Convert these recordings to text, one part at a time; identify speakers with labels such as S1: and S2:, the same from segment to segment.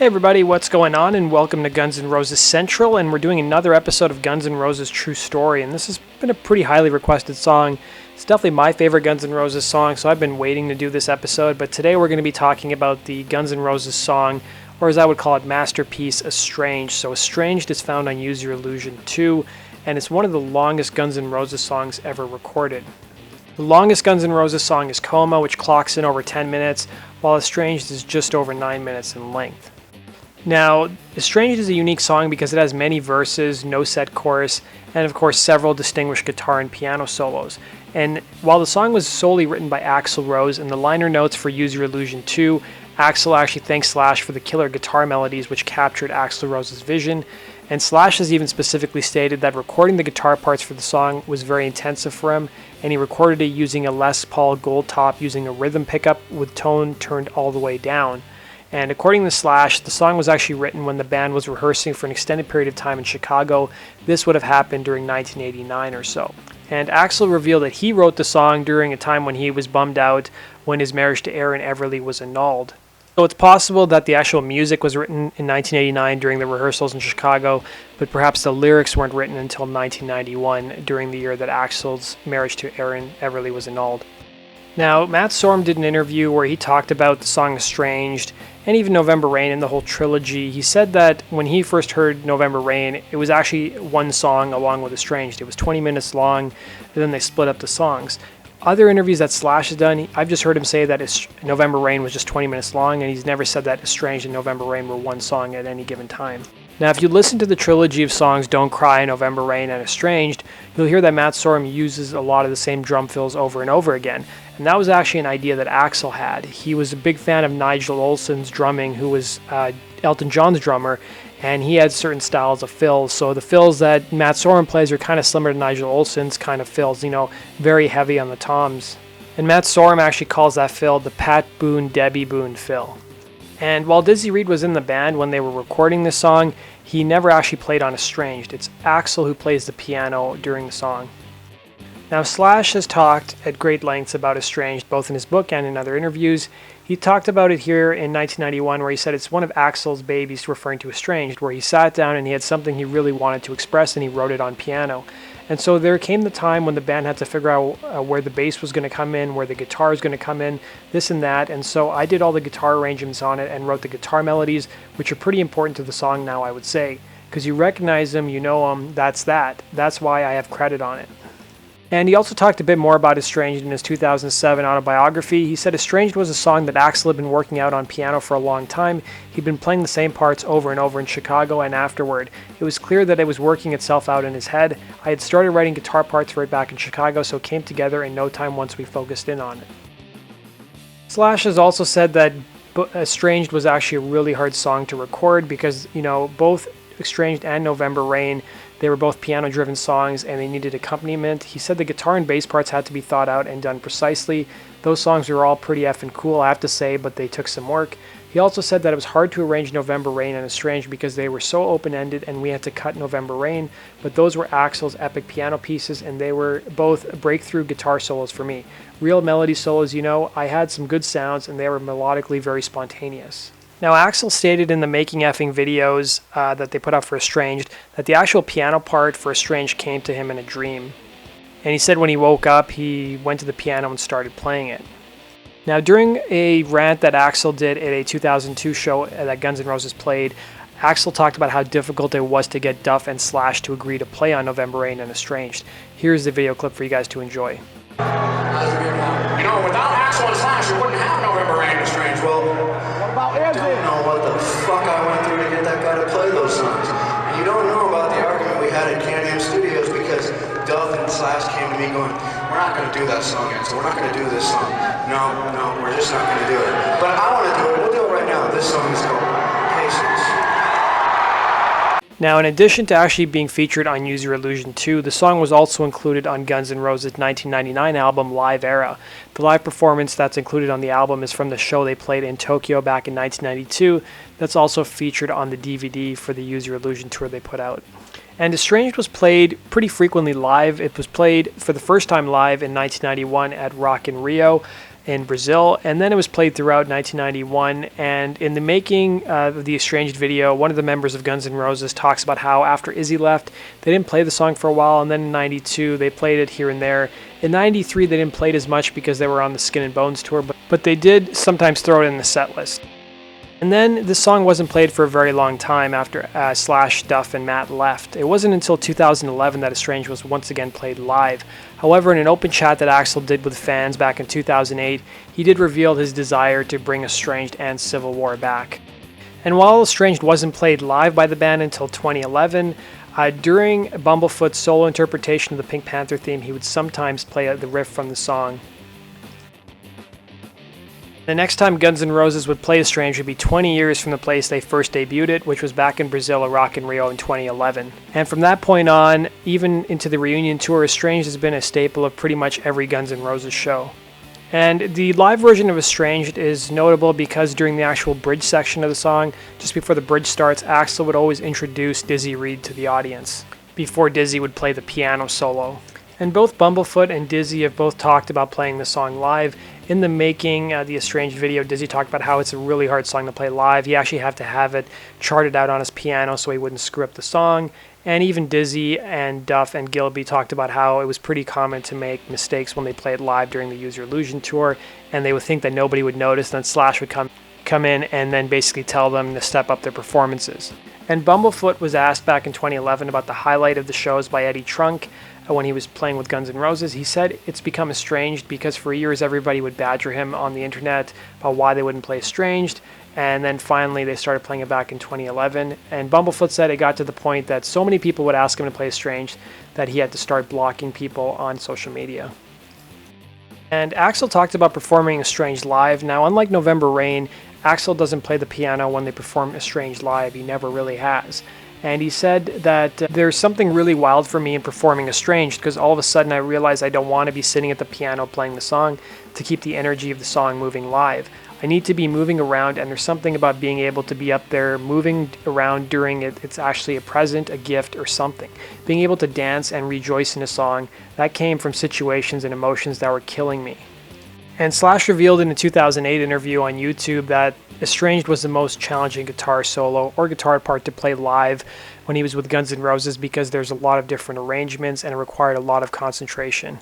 S1: Hey everybody, what's going on? And welcome to Guns N' Roses Central, and we're doing another episode of Guns N' Roses True Story, and this has been a pretty highly requested song. It's definitely my favorite Guns N' Roses song, so I've been waiting to do this episode, but today we're going to be talking about the Guns N' Roses song, or as I would call it, masterpiece, Estranged. So Estranged is found on Use Your Illusion 2, and it's one of the longest Guns N' Roses songs ever recorded. The longest Guns N' Roses song is Coma, which clocks in over 10 minutes, while Estranged is just over 9 minutes in length. Now, Estranged is a unique song because it has many verses, no set chorus, and of course several distinguished guitar and piano solos. And while the song was solely written by Axl Rose, in the liner notes for Use Your Illusion 2, Axl actually thanks Slash for the killer guitar melodies which captured Axl Rose's vision, and Slash has even specifically stated that recording the guitar parts for the song was very intensive for him, and he recorded it using a Les Paul Gold Top using a rhythm pickup with tone turned all the way down. And according to Slash, the song was actually written when the band was rehearsing for an extended period of time in Chicago. This would have happened during 1989 or so. And Axl revealed that he wrote the song during a time when he was bummed out when his marriage to Erin Everly was annulled. So it's possible that the actual music was written in 1989 during the rehearsals in Chicago, but perhaps the lyrics weren't written until 1991 during the year that Axl's marriage to Erin Everly was annulled. Now, Matt Sorum did an interview where he talked about the song Estranged and even November Rain and the whole trilogy. He said that when he first heard November Rain, it was actually one song along with Estranged. It was 20 minutes long, and then they split up the songs. Other interviews that Slash has done, I've just heard him say that November Rain was just 20 minutes long, and he's never said that Estranged and November Rain were one song at any given time. Now, if you listen to the trilogy of songs Don't Cry, November Rain, and Estranged, you'll hear that Matt Sorum uses a lot of the same drum fills over and over again. And that was actually an idea that Axl had. He was a big fan of Nigel Olsson's drumming, who was Elton John's drummer, and he had certain styles of fills. So the fills that Matt Sorum plays are kind of similar to Nigel Olsson's kind of fills, very heavy on the toms. And Matt Sorum actually calls that fill the Pat Boone, Debbie Boone fill. And while Dizzy Reed was in the band when they were recording this song, he never actually played on Estranged. It's Axl who plays the piano during the song. Now, Slash has talked at great lengths about Estranged, both in his book and in other interviews. He talked about it here in 1991, where he said it's one of Axl's babies, referring to Estranged, where he sat down and he had something he really wanted to express and he wrote it on piano. And so there came the time when the band had to figure out where the bass was going to come in, where the guitar was going to come in, this and that. And so I did all the guitar arrangements on it and wrote the guitar melodies, which are pretty important to the song now, I would say. Because you recognize them, you know them, that's that. That's why I have credit on it. And he also talked a bit more about Estranged in his 2007 autobiography. He said Estranged was a song that Axl had been working out on piano for a long time. He'd been playing the same parts over and over in Chicago and afterward. It was clear that it was working itself out in his head. I had started writing guitar parts right back in Chicago, so it came together in no time once we focused in on it. Slash has also said that Estranged was actually a really hard song to record because, both Estranged and November Rain, they were both piano-driven songs and they needed accompaniment. He said the guitar and bass parts had to be thought out and done precisely. Those songs were all pretty effing cool, I have to say, but they took some work. He also said that it was hard to arrange November Rain and Estranged because they were so open-ended and we had to cut November Rain, but those were Axl's epic piano pieces and they were both breakthrough guitar solos for me. Real melody solos, I had some good sounds and they were melodically very spontaneous. Now, Axl stated in the Making Effing videos that they put out for Estranged that the actual piano part for Estranged came to him in a dream. And he said when he woke up, he went to the piano and started playing it. Now, during a rant that Axl did at a 2002 show that Guns N' Roses played, Axl talked about how difficult it was to get Duff and Slash to agree to play on November Rain and Estranged. Here's the video clip for you guys to enjoy.
S2: Without Axl and Slash, you wouldn't have November Rain and Estranged. Well, I don't know what the fuck I went through to get that guy to play those songs. And you don't know about the argument we had at GNR Studios because Duff and Slash came to me going, we're not going to do that song yet, so we're not going to do this song. No, we're just not going to do it. But I want to do it. We'll do it right now. This song is called Patience.
S1: Now, in addition to actually being featured on Use Your Illusion 2, the song was also included on Guns N' Roses' 1999 album Live Era. The live performance that's included on the album is from the show they played in Tokyo back in 1992. That's also featured on the DVD for the Use Your Illusion tour they put out. And Estranged was played pretty frequently live. It was played for the first time live in 1991 at Rock in Rio. in Brazil, and then it was played throughout 1991. And in the making of the Estranged video, one of the members of Guns N' Roses talks about how after Izzy left, they didn't play the song for a while, and then in 92 they played it here and there. In 93 they didn't play it as much because they were on the Skin and Bones tour, but they did sometimes throw it in the set list. And then the song wasn't played for a very long time after Slash, Duff, and Matt left. It wasn't until 2011 that Estranged was once again played live. However, in an open chat that Axl did with fans back in 2008, he did reveal his desire to bring Estranged and Civil War back. And while Estranged wasn't played live by the band until 2011, during Bumblefoot's solo interpretation of the Pink Panther theme, he would sometimes play the riff from the song. The next time Guns N' Roses would play Estranged would be 20 years from the place they first debuted it, which was back in Brazil at Rock in Rio in 2011. And from that point on, even into the reunion tour, Estranged has been a staple of pretty much every Guns N' Roses show. And the live version of Estranged is notable because during the actual bridge section of the song, just before the bridge starts, Axl would always introduce Dizzy Reed to the audience, before Dizzy would play the piano solo. And both Bumblefoot and Dizzy have both talked about playing the song live. In the making, the Estranged video, Dizzy talked about how it's a really hard song to play live. He actually had to have it charted out on his piano so he wouldn't screw up the song. And even Dizzy and Duff and Gilby talked about how it was pretty common to make mistakes when they played live during the Use Your Illusion tour, and they would think that nobody would notice, then Slash would come in and then basically tell them to step up their performances. And Bumblefoot was asked back in 2011 about the highlight of the shows by Eddie Trunk when he was playing with Guns N' Roses. He said it's become Estranged because for years everybody would badger him on the internet about why they wouldn't play Estranged, and then finally they started playing it back in 2011. And Bumblefoot said it got to the point that so many people would ask him to play Estranged that he had to start blocking people on social media. And Axl talked about performing Estranged live. Now, unlike November Rain, Axl doesn't play the piano when they perform Estranged live. He never really has. And he said that there's something really wild for me in performing Estranged because all of a sudden I realize I don't want to be sitting at the piano playing the song to keep the energy of the song moving live. I need to be moving around, and there's something about being able to be up there moving around during it. It's actually a present, a gift, or something. Being able to dance and rejoice in a song, that came from situations and emotions that were killing me. And Slash revealed in a 2008 interview on YouTube that Estranged was the most challenging guitar solo or guitar part to play live when he was with Guns N' Roses because there's a lot of different arrangements and it required a lot of concentration.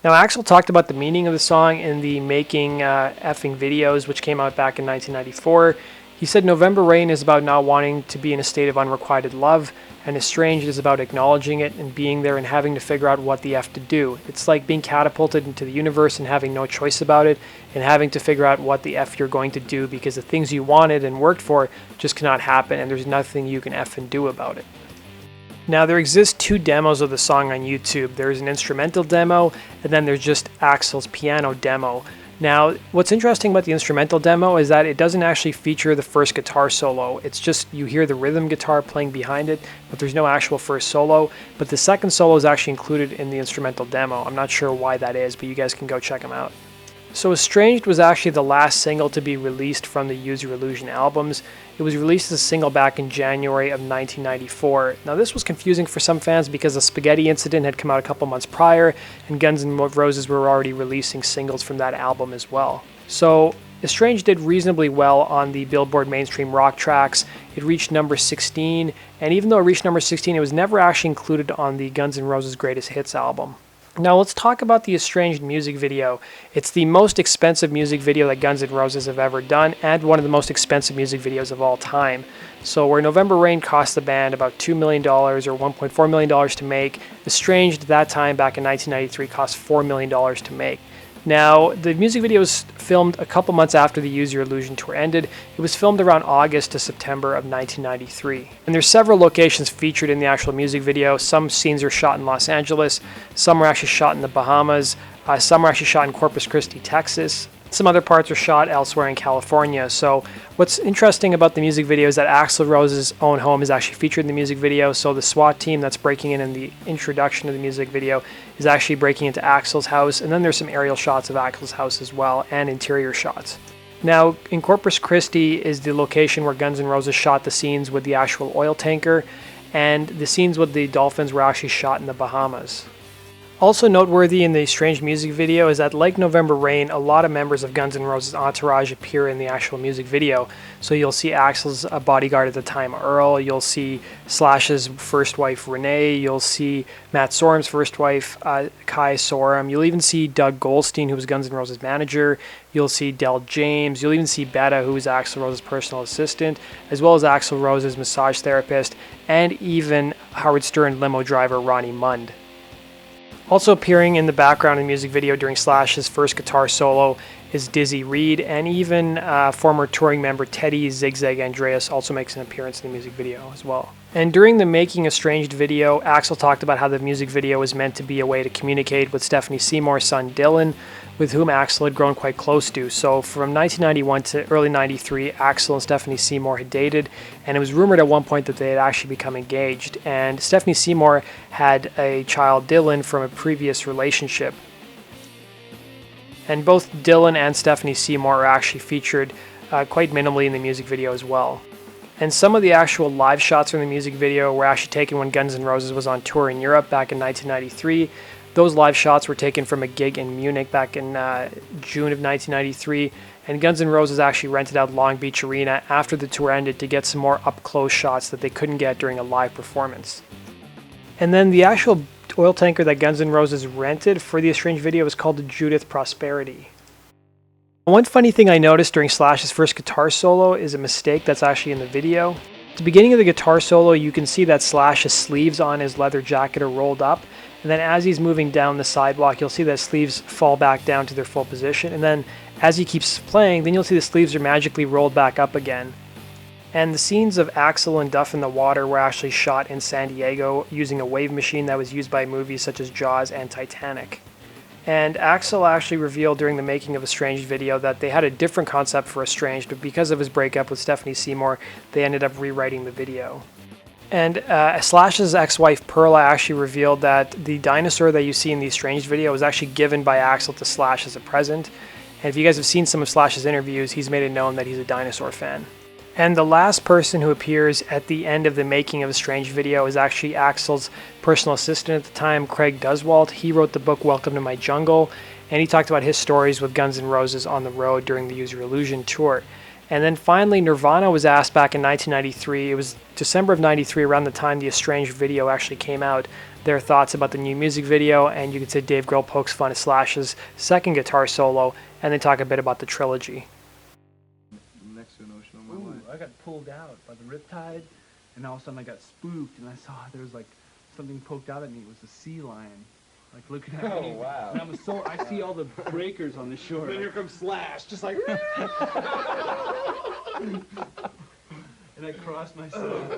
S1: Now, Axl talked about the meaning of the song in the Making Effing videos, which came out back in 1994. He said November Rain is about not wanting to be in a state of unrequited love, and Estranged is about acknowledging it and being there and having to figure out what the F to do. It's like being catapulted into the universe and having no choice about it, and having to figure out what the F you're going to do because the things you wanted and worked for just cannot happen, and there's nothing you can F and do about it. Now, there exist two demos of the song on YouTube. There's an instrumental demo, and then there's just Axl's piano demo. Now, what's interesting about the instrumental demo is that it doesn't actually feature the first guitar solo. It's just you hear the rhythm guitar playing behind it, but there's no actual first solo. But the second solo is actually included in the instrumental demo. I'm not sure why that is, but you guys can go check them out. So Estranged was actually the last single to be released from the Use Your Illusion albums. It was released as a single back in January of 1994. Now, this was confusing for some fans because the Spaghetti Incident had come out a couple months prior, and Guns N' Roses were already releasing singles from that album as well. So Estranged did reasonably well on the Billboard mainstream rock tracks. It reached number 16, and even though it reached number 16, it was never actually included on the Guns N' Roses Greatest Hits album. Now let's talk about the Estranged music video. It's the most expensive music video that Guns N' Roses have ever done, and one of the most expensive music videos of all time. So where November Rain cost the band about $2 million or $1.4 million to make, Estranged at that time back in 1993 cost $4 million to make. Now, the music video was filmed a couple months after the Use Your Illusion tour ended. It was filmed around August to September of 1993. And there's several locations featured in the actual music video. Some scenes are shot in Los Angeles, some were actually shot in the Bahamas, some were actually shot in Corpus Christi, Texas. Some other parts are shot elsewhere in California. So what's interesting about the music video is that Axl Rose's own home is actually featured in the music video. So the SWAT team that's breaking in the introduction of the music video is actually breaking into Axl's house. And then there's some aerial shots of Axl's house as well, and interior shots. Now, in Corpus Christi is the location where Guns N' Roses shot the scenes with the actual oil tanker, and the scenes with the dolphins were actually shot in the Bahamas. Also noteworthy in the Estranged music video is that, like November Rain, a lot of members of Guns N' Roses' entourage appear in the actual music video. So you'll see Axl's bodyguard at the time, Earl. You'll see Slash's first wife, Renee. You'll see Matt Sorum's first wife, Kai Sorum. You'll even see Doug Goldstein, who was Guns N' Roses' manager. You'll see Del James. You'll even see Betta, who was Axl Rose's personal assistant, as well as Axl Rose's massage therapist, and even Howard Stern limo driver Ronnie Mund. Also appearing in the background in the music video during Slash's first guitar solo is Dizzy Reed, and even former touring member Teddy Zigzag Andreas also makes an appearance in the music video as well. And during the Making Estranged video, Axl talked about how the music video was meant to be a way to communicate with Stephanie Seymour's son Dylan, with whom Axl had grown quite close to. So from 1991 to early 93, Axl and Stephanie Seymour had dated, and it was rumored at one point that they had actually become engaged. And Stephanie Seymour had a child, Dylan, from a previous relationship. And both Dylan and Stephanie Seymour are actually featured quite minimally in the music video as well. And some of the actual live shots from the music video were actually taken when Guns N' Roses was on tour in Europe back in 1993. Those live shots were taken from a gig in Munich back in June of 1993, and Guns N' Roses actually rented out Long Beach Arena after the tour ended to get some more up-close shots that they couldn't get during a live performance. And then the actual oil tanker that Guns N' Roses rented for the Estranged video was called the Judith Prosperity. One funny thing I noticed during Slash's first guitar solo is a mistake that's actually in the video. At the beginning of the guitar solo, you can see that Slash's sleeves on his leather jacket are rolled up, and then as he's moving down the sidewalk, you'll see that sleeves fall back down to their full position, and then as he keeps playing, then you'll see the sleeves are magically rolled back up again. And the scenes of Axl and Duff in the water were actually shot in San Diego using a wave machine that was used by movies such as Jaws and Titanic. And Axl actually revealed during the Making of Estranged video that they had a different concept for Estranged, but because of his breakup with Stephanie Seymour, they ended up rewriting the video. And Slash's ex-wife Perla actually revealed that the dinosaur that you see in the Estranged video was actually given by Axl to Slash as a present. And if you guys have seen some of Slash's interviews, he's made it known that he's a dinosaur fan. And the last person who appears at the end of the Making of Estranged video is actually Axl's personal assistant at the time, Craig Duswalt. He wrote the book Welcome to My Jungle, and he talked about his stories with Guns N' Roses on the road during the Use Your Illusion tour. And then finally, Nirvana was asked back in 1993, it was December of 93, around the time the Estranged video actually came out, their thoughts about the new music video, and you could say Dave Grohl pokes fun at Slash's second guitar solo, and they talk a bit about the trilogy.
S3: Next to an ocean on my life. I got pulled out by the riptide, and all of a sudden I got spooked, and I saw there was like something poked out at me. It was a sea lion, like looking at me.
S4: Oh wow!
S3: And I see all the breakers on the shore.
S4: Then here comes Slash, just like.
S3: And I crossed myself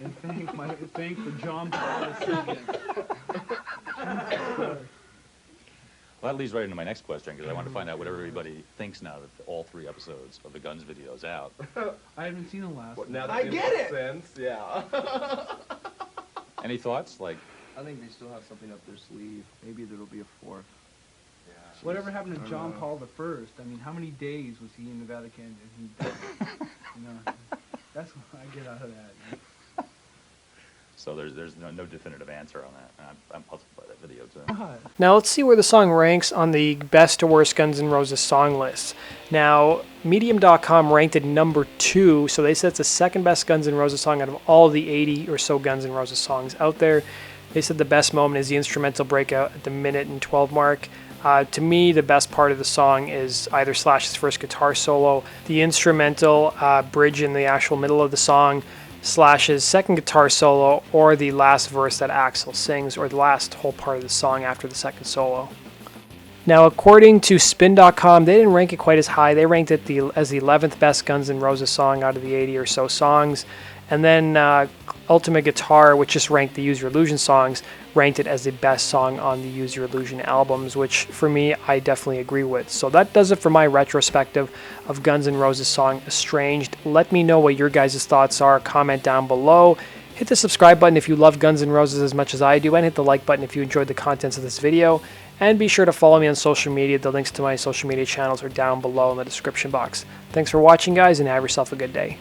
S3: and thanked the John Paul II.
S5: Well, that leads right into my next question, because I want to find out what everybody thinks now that all 3 episodes of the Guns video is out.
S3: I haven't seen the last one.
S4: Now that
S2: I get it!
S4: Sense, yeah.
S5: Any thoughts? Like,
S6: I think they still have something up their sleeve. Maybe there'll be a 4th.
S4: Yeah.
S3: Whatever happened to John Paul I? I mean, how many days was he in the Vatican and he died? You know, that's what I get out of that. You know?
S5: so there's no definitive answer on that. I'm puzzled by that video too.
S1: Now let's see where the song ranks on the best to worst Guns N' Roses song list. Now, Medium.com ranked it number 2, so they said it's the second best Guns N' Roses song out of all the 80 or so Guns N' Roses songs out there. They said the best moment is the instrumental breakout at the minute and 12 mark. To me, the best part of the song is either Slash's first guitar solo, the instrumental bridge in the actual middle of the song, Slash's second guitar solo, or the last verse that Axl sings, or the last whole part of the song after the second solo. Now, according to Spin.com, they didn't rank it quite as high. They ranked it as the 11th best Guns N' Roses song out of the 80 or so songs. And then Ultimate Guitar, which just ranked the Use Your Illusion songs, ranked it as the best song on the Use Your Illusion albums, which for me, I definitely agree with. So that does it for my retrospective of Guns N' Roses song Estranged. Let me know what your guys' thoughts are. Comment down below. Hit the subscribe button if you love Guns N' Roses as much as I do, and hit the like button if you enjoyed the contents of this video. And be sure to follow me on social media. The links to my social media channels are down below in the description box. Thanks for watching, guys, and have yourself a good day.